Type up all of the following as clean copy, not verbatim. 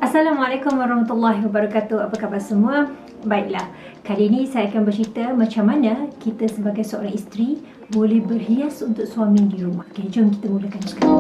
Assalamualaikum warahmatullahi wabarakatuh. Apa khabar semua? Baiklah, kali ini saya akan bercerita macam mana kita sebagai seorang isteri boleh berhias untuk suami di rumah. Okay, jom kita mulakan sekarang.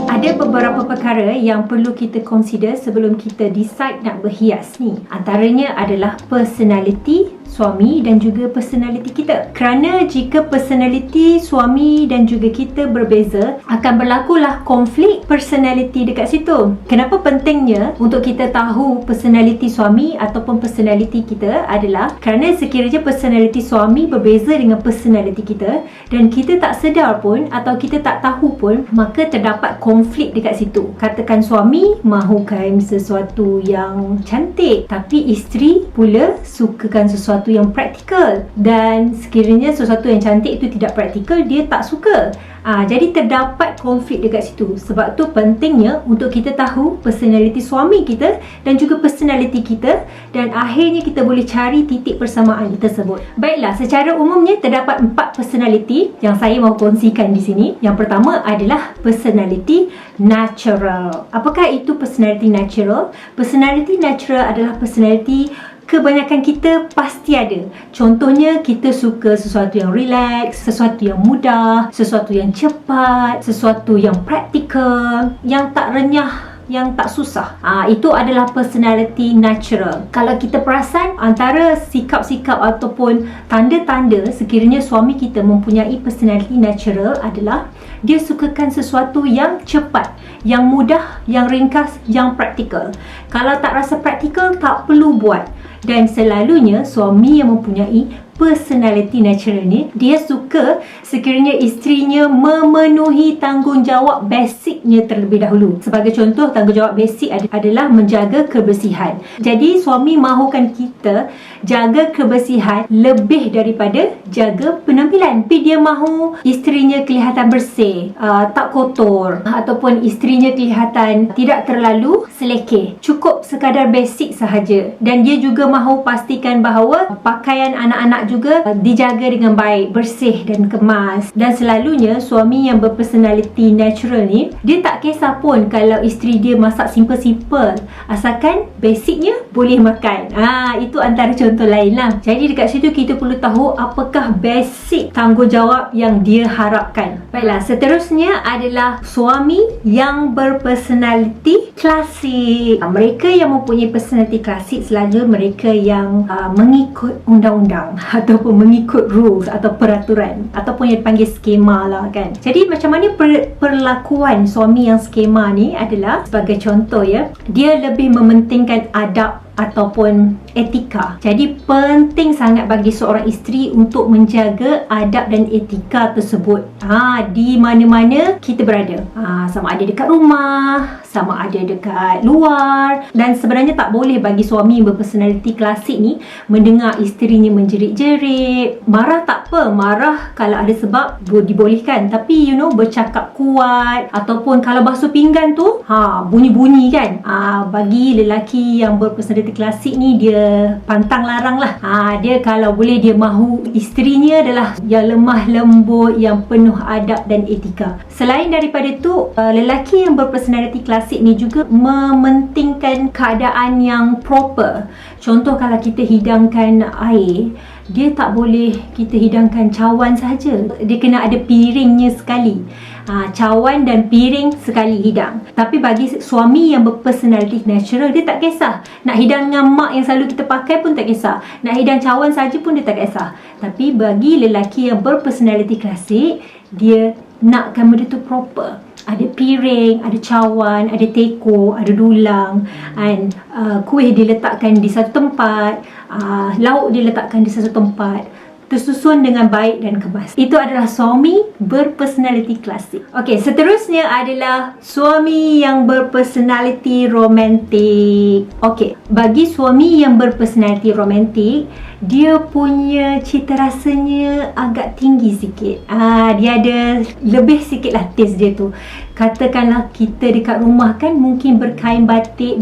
Ada beberapa perkara yang perlu kita consider sebelum kita decide nak berhias ni. Antaranya adalah personality suami dan juga personality kita. Kerana jika personality suami dan juga kita berbeza, akan berlakulah konflik personality dekat situ. Kenapa pentingnya untuk kita tahu personality suami ataupun personality kita adalah kerana sekiranya personality suami berbeza dengan personality kita dan kita tak sedar pun atau kita tak tahu pun, maka terdapat konflik dekat situ. Katakan suami mahukan sesuatu yang cantik, tapi isteri pula sukakan sesuatu yang praktikal, dan sekiranya sesuatu yang cantik itu tidak praktikal, dia tak suka. Jadi terdapat konflik dekat situ. Sebab tu pentingnya untuk kita tahu personality suami kita dan juga personality kita, dan akhirnya kita boleh cari titik persamaan tersebut. Baiklah, secara umumnya terdapat 4 personality yang saya mahu kongsikan di sini. Yang pertama adalah personality natural. Apakah itu personality natural? Personality natural adalah personality kebanyakan kita pasti ada. Contohnya, kita suka sesuatu yang relax, sesuatu yang mudah, sesuatu yang cepat, sesuatu yang praktikal, yang tak renyah, yang tak susah. Itu adalah personality natural. Kalau kita perasan, antara sikap-sikap ataupun tanda-tanda sekiranya suami kita mempunyai personality natural adalah dia sukakan sesuatu yang cepat, yang mudah, yang ringkas, yang praktikal. Kalau tak rasa praktikal, tak perlu buat. Dan selalunya suami yang mempunyai personality natural ni, dia suka sekiranya isterinya memenuhi tanggungjawab basicnya terlebih dahulu. Sebagai contoh, tanggungjawab basic adalah menjaga kebersihan. Jadi suami mahukan kita jaga kebersihan lebih daripada jaga penampilan. Tapi dia mahu isterinya kelihatan bersih, tak kotor, ataupun isterinya kelihatan tidak terlalu selekeh. Cukup sekadar basic sahaja. Dan dia juga mahu pastikan bahawa pakaian anak-anak juga dijaga dengan baik, bersih dan kemas. Dan selalunya suami yang berpersonality natural ni, dia tak kisah pun kalau isteri dia masak simple-simple, asalkan basicnya boleh makan. Itu antara contoh lain lah. Jadi dekat situ kita perlu tahu apakah basic tanggungjawab yang dia harapkan. Baiklah, seterusnya adalah suami yang berpersonality klasik. Mereka yang mempunyai personality klasik selalu mereka yang mengikut undang-undang ataupun mengikut rules atau peraturan, ataupun yang dipanggil skema lah kan. Jadi macam mana perlakuan suami yang skema ni adalah, sebagai contoh ya, dia lebih mementingkan adab ataupun etika. Jadi penting sangat bagi seorang isteri untuk menjaga adab dan etika tersebut di mana-mana kita berada. Sama ada dekat rumah, sama ada dekat luar. Dan sebenarnya tak boleh bagi suami berpersonality klasik ni mendengar isterinya menjerit-jerit. Marah tak apa, marah kalau ada sebab dibolehkan. Tapi bercakap kuat, ataupun kalau basuh pinggan tu bunyi-bunyi kan. Bagi lelaki yang berpersonality klasik ni, dia pantang larang lah. Dia kalau boleh, dia mahu isterinya adalah yang lemah lembut, yang penuh adab dan etika. Selain daripada tu, lelaki yang berpersonality klasik ni juga mementingkan keadaan yang proper. Contoh, kalau kita hidangkan air, dia tak boleh kita hidangkan cawan saja. Dia kena ada piringnya sekali. Cawan dan piring sekali hidang. Tapi bagi suami yang berpersonality natural, dia tak kisah. Nak hidang dengan mak yang selalu kita pakai pun tak kisah. Nak hidang cawan saja pun dia tak kisah. Tapi bagi lelaki yang berpersonality klasik, dia nakkan benda tu proper. Ada piring, ada cawan, ada teko, ada dulang, dan kuih diletakkan di satu tempat, lauk diletakkan di satu tempat, tersusun dengan baik dan kemas. Itu adalah suami berpersonality klasik. Okey, seterusnya adalah suami yang berpersonality romantik. Okey, bagi suami yang berpersonality romantik, dia punya cita rasanya agak tinggi sikit. Dia ada lebih sikit lah taste dia tu. Katakanlah kita dekat rumah kan mungkin berkain batik,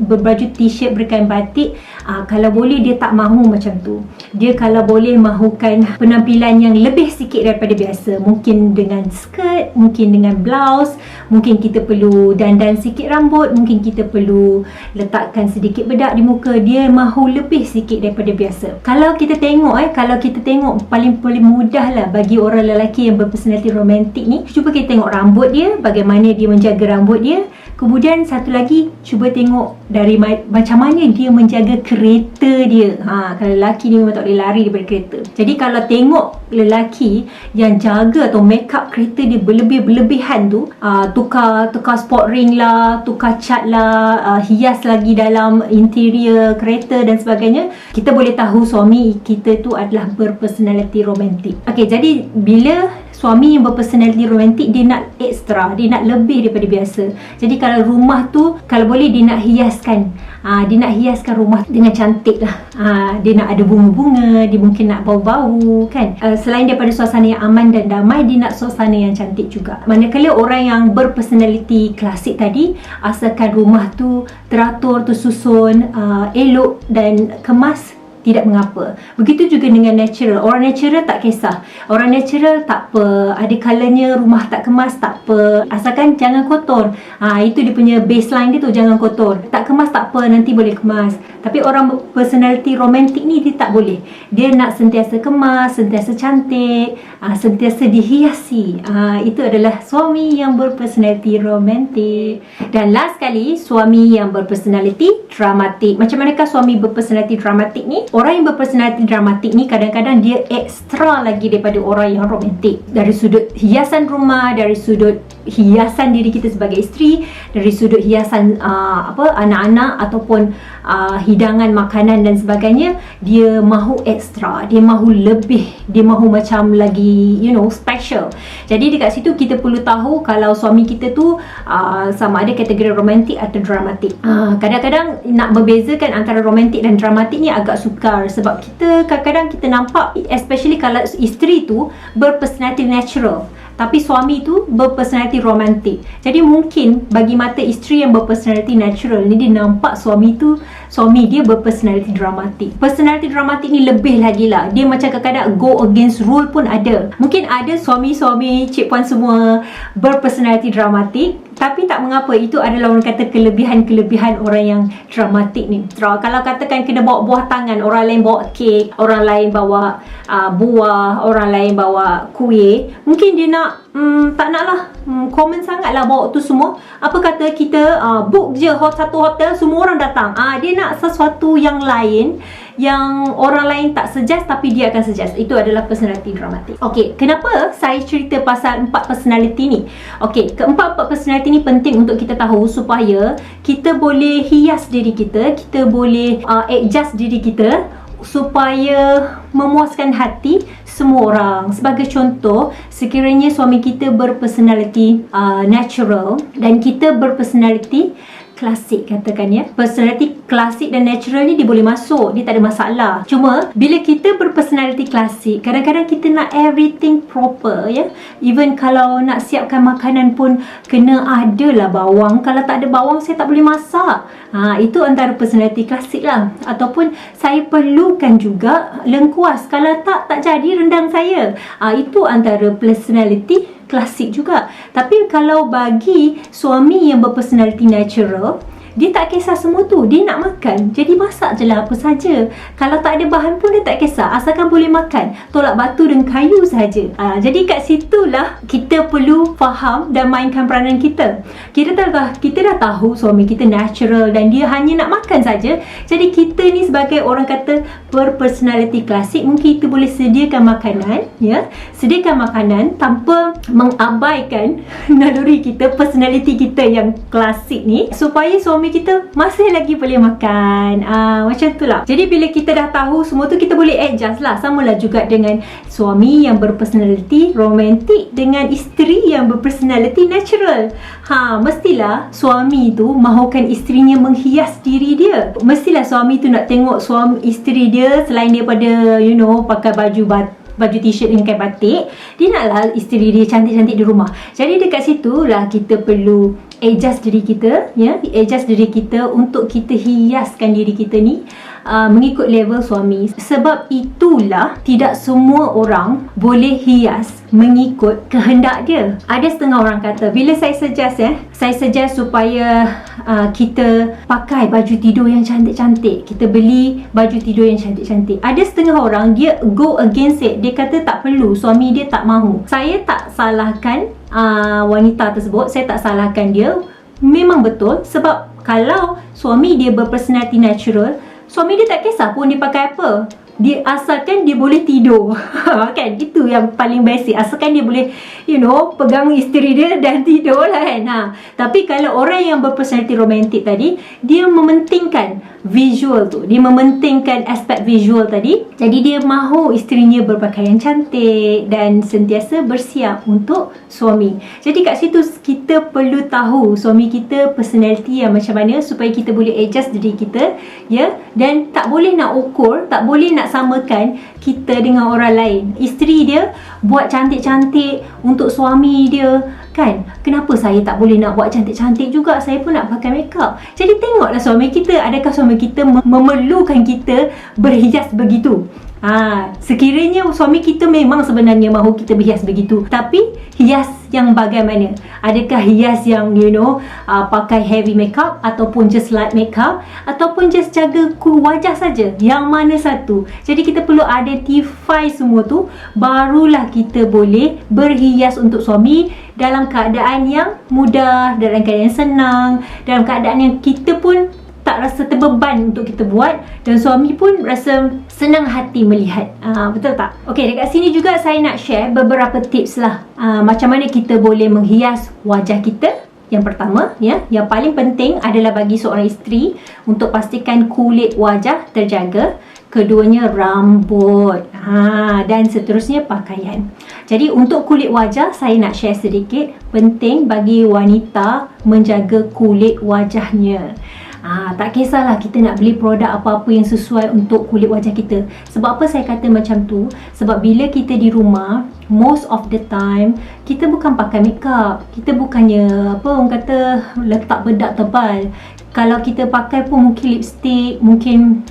berbaju t-shirt berkain batik. Kalau boleh dia tak mahu macam tu. Dia kalau boleh mahukan penampilan yang lebih sikit daripada biasa. Mungkin dengan skirt, mungkin dengan blouse, mungkin kita perlu dandan sikit rambut, mungkin kita perlu letakkan sedikit bedak di muka. Dia mahu lebih sikit daripada biasa. Kalau kita tengok paling mudah lah bagi orang lelaki yang berpersonaliti romantik ni, cuba kita tengok rambut dia, bagaimana dia menjaga rambut dia. Kemudian satu lagi, cuba tengok dari macam mana dia menjaga kereta dia. Kalau lelaki ni memang tak boleh lari daripada kereta. Jadi kalau tengok lelaki yang jaga atau make up kereta dia berlebihan tu, tukar sport ring lah, tukar cat lah, hias lagi dalam interior kereta dan sebagainya, kita boleh tahu suami kita tu adalah berpersonaliti romantik. Okey, jadi bila suami yang berpersonaliti romantik, dia nak ekstra, dia nak lebih daripada biasa. Jadi kalau rumah tu, kalau boleh dia nak hiaskan, dia nak hiaskan rumah dengan cantik lah. Dia nak ada bunga-bunga, dia mungkin nak bau-bau kan. Selain daripada suasana yang aman dan damai, dia nak suasana yang cantik juga. Manakala orang yang berpersonaliti klasik tadi, asalkan rumah tu teratur, tersusun, elok dan kemas, tidak mengapa. Begitu juga dengan natural. Orang natural tak kisah. Orang natural tak apa. Ada kalanya rumah tak kemas, tak apa. Asalkan jangan kotor. Itu dia punya baseline dia tu, jangan kotor. Tak kemas tak apa, nanti boleh kemas. Tapi orang personality romantik ni, dia tak boleh. Dia nak sentiasa kemas, sentiasa cantik, sentiasa dihiasi. Itu adalah suami yang berpersonality romantik. Dan last sekali, suami yang berpersonality dramatik. Macam manakah suami berpersonality dramatik ni? Orang yang berpersonaliti dramatik ni kadang-kadang dia ekstra lagi daripada orang yang romantik. Dari sudut hiasan rumah, dari sudut hiasan diri kita sebagai isteri, dari sudut hiasan anak-anak ataupun hidangan makanan dan sebagainya, dia mahu ekstra, dia mahu lebih, dia mahu macam lagi special. Jadi dekat situ kita perlu tahu kalau suami kita tu sama ada kategori romantik atau dramatik. Kadang-kadang nak membezakan antara romantik dan dramatik ni agak sukar, sebab kita kadang-kadang kita nampak, especially kalau isteri tu berpersonaliti natural tapi suami tu berpersonaliti romantik. Jadi mungkin bagi mata isteri yang berpersonaliti natural ni, dia nampak suami dia berpersonaliti dramatik. Personality dramatik ni lebih lagi lah. Dia macam kadang-kadang go against rule pun ada. Mungkin ada suami-suami cik puan semua berpersonaliti dramatik, tapi tak mengapa. Itu adalah orang kata kelebihan-kelebihan orang yang dramatik ni. Kalau katakan kena bawa buah tangan, orang lain bawa kek, orang lain bawa buah, orang lain bawa kuih, mungkin dia nak tak nak lah common sangat lah bawa tu semua. Apa kata kita book je satu hotel, semua orang datang. Dia nak sesuatu yang lain, yang orang lain tak suggest tapi dia akan suggest. Itu adalah personality dramatik. Okey, kenapa saya cerita pasal 4 personality ni? Okey, keempat-empat personality ni penting untuk kita tahu supaya kita boleh hias diri kita, kita boleh adjust diri kita supaya memuaskan hati semua orang. Sebagai contoh, sekiranya suami kita berpersonaliti natural dan kita berpersonaliti klasik, katakan ya. Personality klasik dan natural ni dia boleh masuk, dia tak ada masalah. Cuma bila kita berpersonality klasik, kadang-kadang kita nak everything proper ya. Even kalau nak siapkan makanan pun kena ada lah bawang. Kalau tak ada bawang, saya tak boleh masak. Itu antara personality klasik lah. Ataupun saya perlukan juga lengkuas, kalau tak jadi rendang saya. Itu antara personality klasik juga. Tapi kalau bagi suami yang berpersonality natural, dia tak kisah semua tu. Dia nak makan, jadi masak je lah apa saja. Kalau tak ada bahan pun dia tak kisah, asalkan boleh makan. Tolak batu dan kayu saja. Jadi kat situlah kita perlu faham dan mainkan peranan kita. Kita dah tahu suami kita natural dan dia hanya nak makan saja. Jadi kita ni sebagai orang kata berpersonality klasik, mungkin kita boleh sediakan makanan ya. Sediakan makanan tanpa mengabaikan naluri kita, personality kita yang klasik ni, supaya suami suami kita masih lagi boleh makan. Macam tu lah. Jadi bila kita dah tahu semua tu, kita boleh adjust lah. Sama lah juga dengan suami yang berpersonaliti romantik dengan isteri yang berpersonaliti natural. Mestilah suami tu mahukan isterinya menghias diri dia. Mestilah suami tu nak tengok isteri dia, selain daripada pakai baju t-shirt dengan kain batik, dia naklah isteri dia cantik-cantik di rumah. Jadi dekat situ lah kita perlu adjust diri kita, adjust diri kita untuk kita hiaskan diri kita ni mengikut level suami. Sebab itulah tidak semua orang boleh hias mengikut kehendak dia. Ada setengah orang kata, bila saya suggest supaya kita pakai baju tidur yang cantik-cantik, kita beli baju tidur yang cantik-cantik, ada setengah orang dia go against it. Dia kata tak perlu, suami dia tak mahu. Saya tak salahkan wanita tersebut, saya tak salahkan dia. Memang betul, sebab kalau suami dia berpersonaliti natural, suami dia tak kisah pun dia pakai apa, dia asalkan dia boleh tidur. Kan, itu yang paling basic. Asalkan dia boleh pegang isteri dia dan tidur lah kan. Tapi kalau orang yang berpersonaliti romantik tadi, dia mementingkan visual tu, dia mementingkan aspek visual tadi. Jadi dia mahu isterinya berpakaian cantik dan sentiasa bersiap untuk suami. Jadi kat situ kita perlu tahu suami kita personality yang macam mana, supaya kita boleh adjust diri kita, dan tak boleh nak ukur, tak boleh nak samakan kita dengan orang lain. Isteri dia buat cantik-cantik untuk suami dia, kan? Kenapa saya tak boleh nak buat cantik-cantik juga? Saya pun nak pakai makeup. Jadi tengoklah suami kita, adakah suami kita memerlukan kita berhias begitu? Sekiranya suami kita memang sebenarnya mahu kita berhias begitu, tapi hias yang bagaimana? Adakah hias yang pakai heavy makeup, ataupun just light makeup, ataupun just jaga wajah saja? Yang mana satu? Jadi kita perlu identify semua tu, barulah kita boleh berhias untuk suami dalam keadaan yang mudah, dalam keadaan yang senang, dalam keadaan yang kita pun tak rasa terbeban untuk kita buat, dan suami pun rasa senang hati melihat. Betul tak? Okey, dekat sini juga saya nak share beberapa tips lah, macam mana kita boleh menghias wajah kita. Yang pertama, yang paling penting adalah bagi seorang isteri untuk pastikan kulit wajah terjaga. Keduanya rambut, dan seterusnya pakaian. Jadi untuk kulit wajah, saya nak share sedikit. Penting bagi wanita menjaga kulit wajahnya. Tak kisahlah kita nak beli produk apa-apa yang sesuai untuk kulit wajah kita. Sebab apa saya kata macam tu? Sebab bila kita di rumah, most of the time kita bukan pakai makeup, kita bukannya orang kata letak bedak tebal. Kalau kita pakai pun mungkin lipstick, mungkin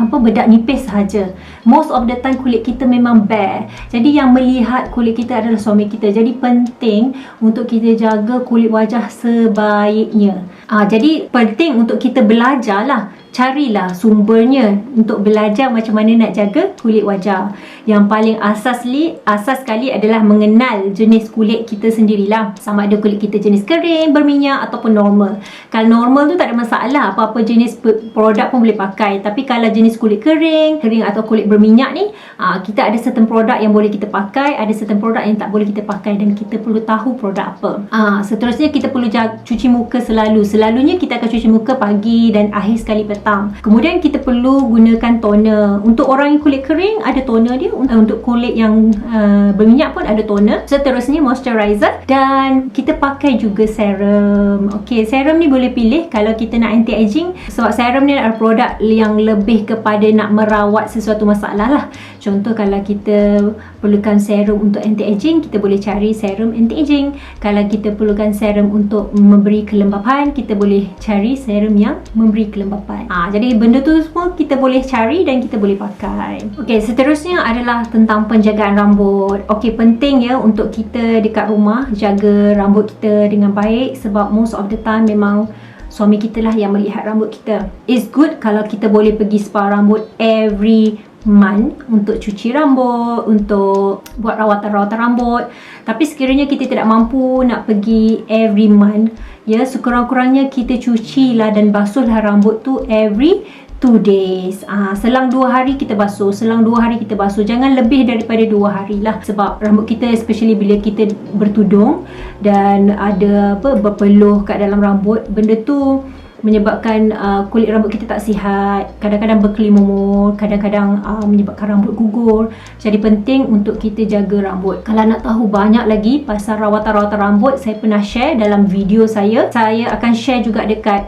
bedak nipis sahaja. Most of the time kulit kita memang bare. Jadi yang melihat kulit kita adalah suami kita. Jadi penting untuk kita jaga kulit wajah sebaiknya. Jadi penting untuk kita belajar lah. Carilah sumbernya untuk belajar macam mana nak jaga kulit wajah. Yang paling asas sekali adalah mengenal jenis kulit kita sendirilah. Sama ada kulit kita jenis kering, berminyak ataupun normal. Kalau normal tu tak ada masalah, apa-apa jenis produk pun boleh pakai. Tapi kalau jenis kulit kering atau kulit berminyak ni, kita ada certain produk yang boleh kita pakai, ada certain produk yang tak boleh kita pakai, dan kita perlu tahu produk apa. Seterusnya kita perlu cuci muka selalunya kita akan cuci muka pagi dan akhir sekali petang. Kemudian kita perlu gunakan toner. Untuk orang yang kulit kering ada toner dia, untuk kulit yang berminyak pun ada toner. Seterusnya moisturizer, dan kita pakai juga serum. Okey, serum ni boleh pilih kalau kita nak anti-aging, sebab serum ni adalah produk yang lebih kepada nak merawat sesuatu masalah lah. Contoh kalau kita perlukan serum untuk anti-aging, kita boleh cari serum anti-aging. Kalau kita perlukan serum untuk memberi kelembapan, kita boleh cari serum yang memberi kelembapan. Jadi benda tu semua kita boleh cari dan kita boleh pakai. Okey, seterusnya adalah tentang penjagaan rambut. Okey, penting untuk kita dekat rumah jaga rambut kita dengan baik, sebab most of the time memang suami kita lah yang melihat rambut kita. It's good kalau kita boleh pergi spa rambut every month untuk cuci rambut, untuk buat rawatan-rawatan rambut. Tapi sekiranya kita tidak mampu nak pergi every month, sekurang-kurangnya kita cucilah dan basuhlah rambut tu every 2 days. Selang 2 hari kita basuh, jangan lebih daripada 2 hari lah. Sebab rambut kita, especially bila kita bertudung dan ada berpeluh kat dalam rambut, benda tu menyebabkan kulit rambut kita tak sihat, kadang-kadang berkelimumur, kadang-kadang menyebabkan rambut gugur. Jadi penting untuk kita jaga rambut. Kalau nak tahu banyak lagi pasal rawatan-rawatan rambut, saya pernah share dalam video saya. Saya akan share juga dekat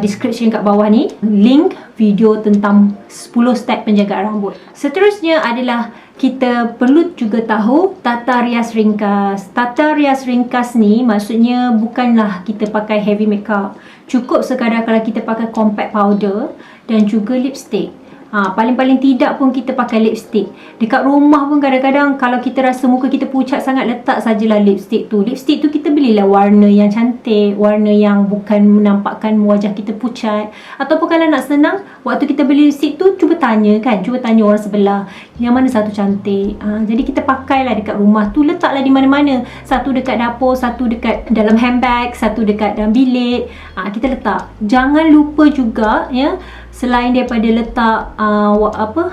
description kat bawah ni link video tentang 10 step penjagaan rambut. Seterusnya adalah kita perlu juga tahu tata rias ringkas. Tata rias ringkas ni maksudnya bukanlah kita pakai heavy makeup. Cukup sekadar kalau kita pakai compact powder dan juga lipstick. Paling-paling tidak pun kita pakai lipstick. Dekat rumah pun kadang-kadang kalau kita rasa muka kita pucat sangat, letak sajalah lipstick tu. Lipstick tu kita belilah warna yang cantik, warna yang bukan menampakkan wajah kita pucat. Ataupun kalau nak senang, waktu kita beli lipstick tu, cuba tanya orang sebelah yang mana satu cantik. Jadi kita pakailah dekat rumah tu, letaklah di mana-mana. Satu dekat dapur, satu dekat dalam handbag, satu dekat dalam bilik. Kita letak. Jangan lupa juga ya, selain daripada letak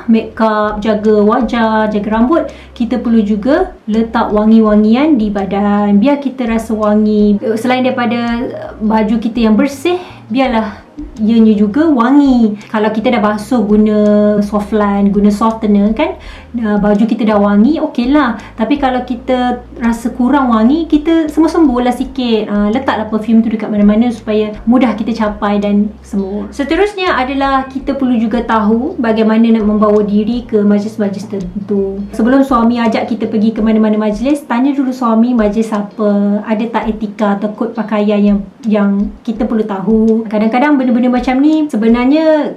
makeup, jaga wajah, jaga rambut, kita perlu juga letak wangi-wangian di badan biar kita rasa wangi. Selain daripada baju kita yang bersih, biarlah ianya juga wangi. Kalau kita dah basuh guna softline, guna softener kan, baju kita dah wangi, okey lah. Tapi kalau kita rasa kurang wangi, kita sembuh lah sikit. Letaklah perfume tu dekat mana-mana supaya mudah kita capai dan semua. Seterusnya adalah kita perlu juga tahu bagaimana nak membawa diri ke majlis-majlis tertentu. Sebelum suami ajak kita pergi ke mana-mana majlis, tanya dulu suami majlis apa, ada tak etika atau kod pakaian yang kita perlu tahu. Kadang-kadang benda-benda macam ni sebenarnya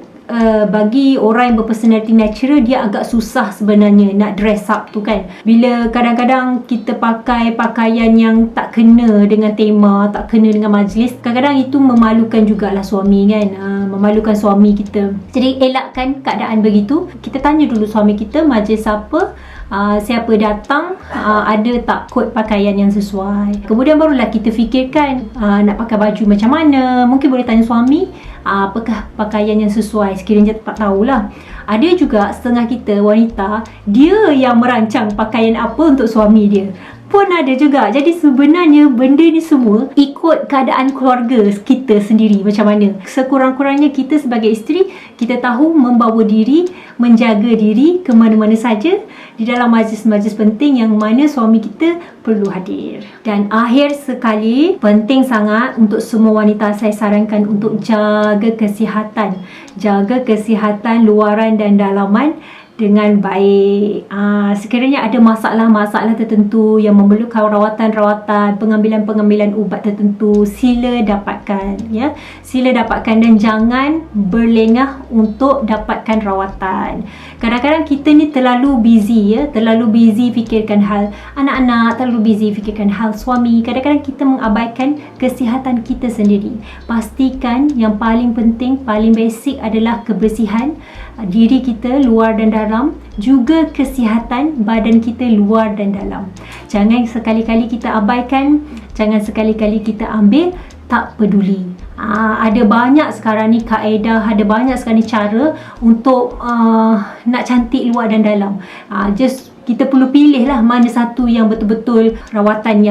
bagi orang yang berpersonaliti natural, dia agak susah sebenarnya nak dress up tu kan. Bila kadang-kadang kita pakai pakaian yang tak kena dengan tema, tak kena dengan majlis, kadang-kadang itu memalukan jugalah suami kan. Memalukan suami kita. Jadi elakkan keadaan begitu. Kita tanya dulu suami kita majlis apa, siapa datang, ada tak kod pakaian yang sesuai. Kemudian barulah kita fikirkan nak pakai baju macam mana. Mungkin boleh tanya suami, apakah pakaian yang sesuai, sekiranya tak tahulah. Ada juga setengah kita wanita, dia yang merancang pakaian apa untuk suami dia pun ada juga. Jadi sebenarnya benda ni semua ikut keadaan keluarga kita sendiri macam mana. Sekurang-kurangnya kita sebagai isteri, kita tahu membawa diri, menjaga diri ke mana-mana saja di dalam majlis-majlis penting yang mana suami kita perlu hadir. Dan akhir sekali, penting sangat untuk semua wanita, saya sarankan untuk jaga kesihatan. Jaga kesihatan luaran dan dalaman dengan baik. Sekiranya ada masalah-masalah tertentu yang memerlukan rawatan-rawatan, pengambilan-pengambilan ubat tertentu, sila dapatkan ya. Sila dapatkan dan jangan berlengah untuk dapatkan rawatan. Kadang-kadang kita ni terlalu busy ya, terlalu busy fikirkan hal anak-anak, terlalu busy fikirkan hal suami. Kadang-kadang kita mengabaikan kesihatan kita sendiri. Pastikan yang paling penting, paling basic adalah kebersihan diri kita luar dan dalam, juga kesihatan badan kita luar dan dalam. Jangan sekali-kali kita abaikan, jangan sekali-kali kita ambil tak peduli. Ada banyak sekarang ni kaedah, ada banyak sekarang ni cara untuk nak cantik luar dan dalam. Just kita perlu pilih lah mana satu yang betul-betul rawatan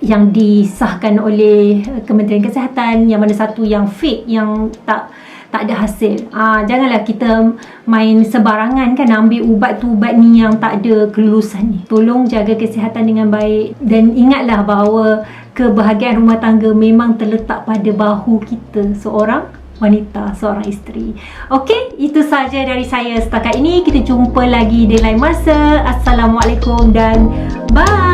yang disahkan oleh Kementerian Kesihatan, yang mana satu yang fake, yang tak ada hasil. Janganlah kita main sebarangan kan, ambil ubat ni yang tak ada kelulusan ni. Tolong jaga kesihatan dengan baik dan ingatlah bahawa kebahagiaan rumah tangga memang terletak pada bahu kita, seorang wanita, seorang isteri. Okey, itu saja dari saya setakat ini. Kita jumpa lagi di lain masa. Assalamualaikum dan bye.